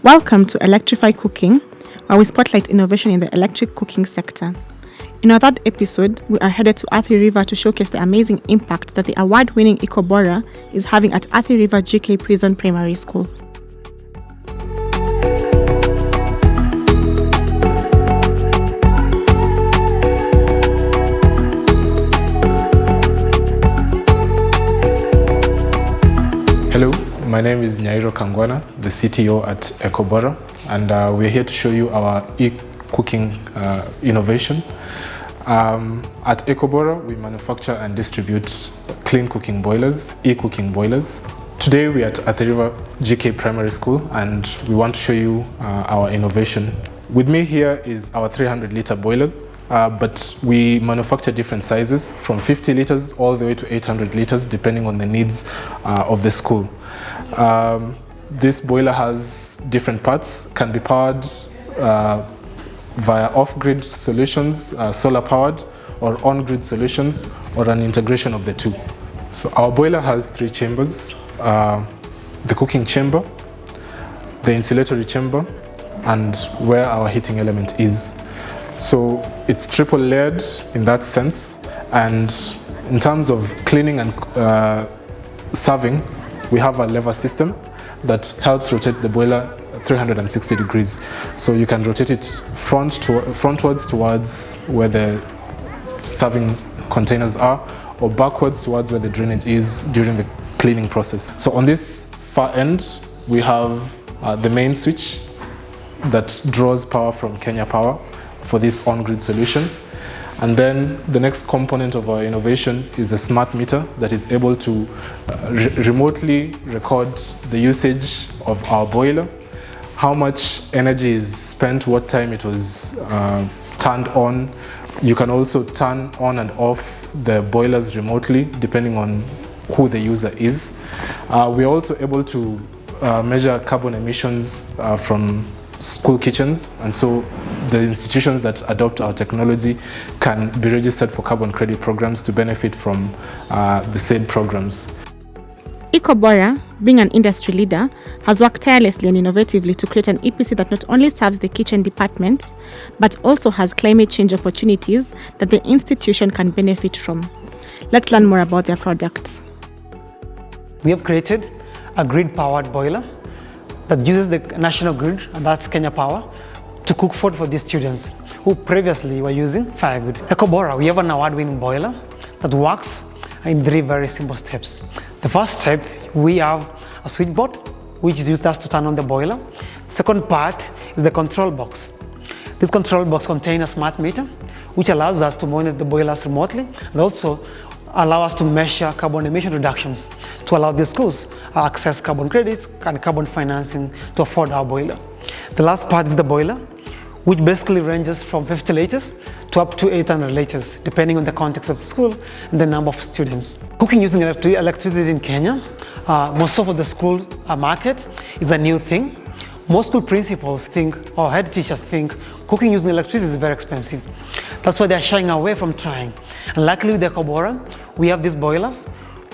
Welcome to Electrify Cooking, where we spotlight innovation in the electric cooking sector. In our third episode, we are headed to Athi River to showcase the amazing impact that the award-winning Ecobora is having at Athi River GK Prison Primary School. Hello, my name is Nyairo Kangwana, the CTO at Ecobora, and we're here to show you our e-cooking innovation. At Ecobora, we manufacture and distribute clean cooking boilers, e-cooking boilers. Today we are at Athi River GK Primary School, and we want to show you our innovation. With me here is our 300-liter boilers, but we manufacture different sizes from 50 liters all the way to 800 liters, depending on the needs of the school. This boiler has different parts, can be powered via off-grid solutions, solar-powered, or on-grid solutions, or an integration of the two. So our boiler has 3 chambers, the cooking chamber, the insulatory chamber, and where our heating element is. So it's triple layered in that sense, and in terms of cleaning and serving, we have a lever system that helps rotate the boiler 360 degrees. So you can rotate it frontwards towards where the serving containers are, or backwards towards where the drainage is during the cleaning process. So on this far end, we have the main switch that draws power from Kenya Power for this on-grid solution. And then the next component of our innovation is a smart meter that is able to remotely record the usage of our boiler, how much energy is spent, what time it was turned on. You can also turn on and off the boilers remotely depending on who the user is. We are also able to measure carbon emissions from school kitchens, and so the institutions that adopt our technology can be registered for carbon credit programs to benefit from the said programs. Ecobora, being an industry leader, has worked tirelessly and innovatively to create an EPC that not only serves the kitchen departments, but also has climate change opportunities that the institution can benefit from. Let's learn more about their products. We have created a grid-powered boiler that uses the national grid, and that's Kenya Power, to cook food for these students who previously were using firewood. Ecobora, we have an award-winning boiler that works in 3 very simple steps. The first step, we have a switchboard which is used to turn on the boiler. The second part is the control box. This control box contains a smart meter which allows us to monitor the boilers remotely and also allow us to measure carbon emission reductions to allow the schools access carbon credits and carbon financing to afford our boiler. The last part is the boiler, which basically ranges from 50 liters to up to 800 liters, depending on the context of the school and the number of students. Cooking using electricity in Kenya, most of the school market is a new thing. Most school principals think, or head teachers think, cooking using electricity is very expensive. That's why they're shying away from trying. And luckily with the Ecobora, we have these boilers.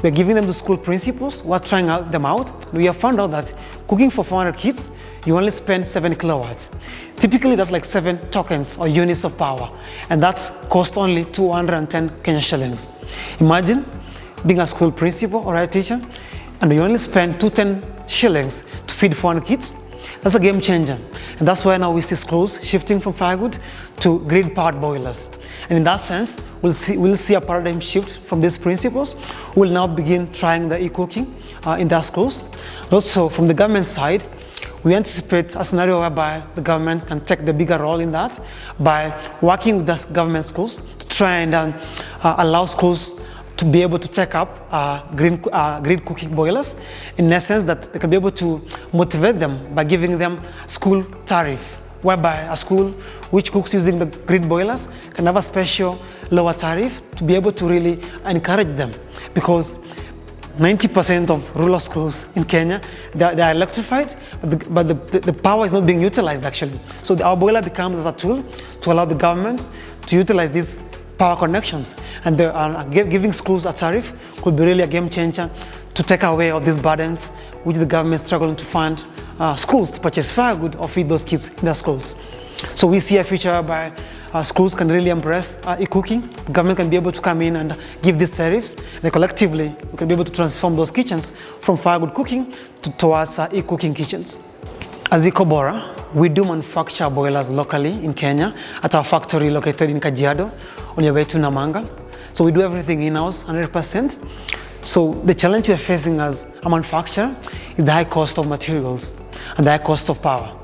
We're giving them to school principals who are trying them out. We have found out that cooking for 400 kids, you only spend 7 kilowatts. Typically, that's like 7 tokens or units of power, and that costs only 210 Kenya shillings. Imagine being a school principal or a teacher, and you only spend 210 shillings to feed 400 kids. That's a game changer, and that's why now we see schools shifting from firewood to grid-powered boilers. And in that sense, we'll see a paradigm shift from these principles. We'll now begin trying the e-cooking in their schools. And also, from the government side, we anticipate a scenario whereby the government can take the bigger role in that by working with the government schools to try and allow schools to be able to take up grid cooking boilers, in essence that they can be able to motivate them by giving them school tariff, whereby a school which cooks using the grid boilers can have a special lower tariff to be able to really encourage them, because 90% of rural schools in Kenya, they are electrified, but the power is not being utilized actually. So our boiler becomes as a tool to allow the government to utilize these power connections, and giving schools a tariff could be really a game changer to take away all these burdens which the government is struggling to fund schools to purchase firewood or feed those kids in their schools. So we see a future whereby schools can really embrace e-cooking. The government can be able to come in and give these tariffs, and collectively we can be able to transform those kitchens from firewood cooking towards e-cooking kitchens. As Ecobora, we do manufacture boilers locally in Kenya at our factory located in Kajiado on your way to Namanga. So we do everything in-house 100%. So the challenge we are facing as a manufacturer is the high cost of materials and the high cost of power.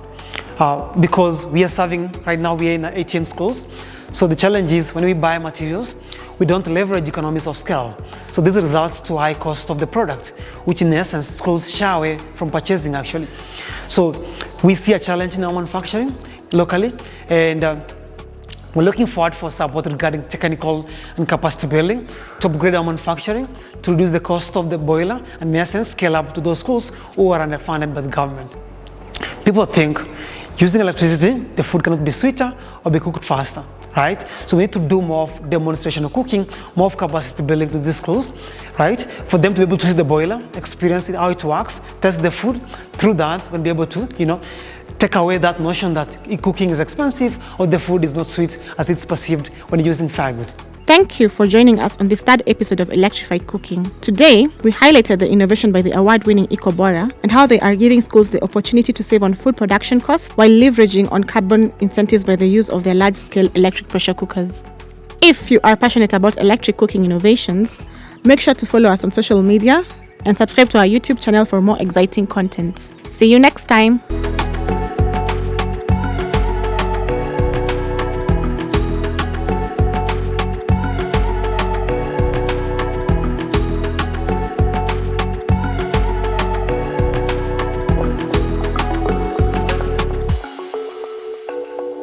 Because we are serving, right now we are in 18 schools. So the challenge is when we buy materials, we don't leverage economies of scale. So this results to high cost of the product, which in essence schools shy away from purchasing actually. So we see a challenge in our manufacturing locally, and we're looking forward for support regarding technical and capacity building to upgrade our manufacturing, to reduce the cost of the boiler, and in essence scale up to those schools who are underfunded by the government. People think using electricity, the food cannot be sweeter or be cooked faster, right? So we need to do more of demonstration of cooking, more of capacity building to these schools, right? For them to be able to see the boiler, experience it, how it works, test the food. Through that, we'll be able to, take away that notion that cooking is expensive or the food is not sweet as it's perceived when using firewood. Thank you for joining us on this third episode of Electrify Cooking. Today, we highlighted the innovation by the award-winning Ecobora and how they are giving schools the opportunity to save on food production costs while leveraging on carbon incentives by the use of their large-scale electric pressure cookers. If you are passionate about electric cooking innovations, make sure to follow us on social media and subscribe to our YouTube channel for more exciting content. See you next time.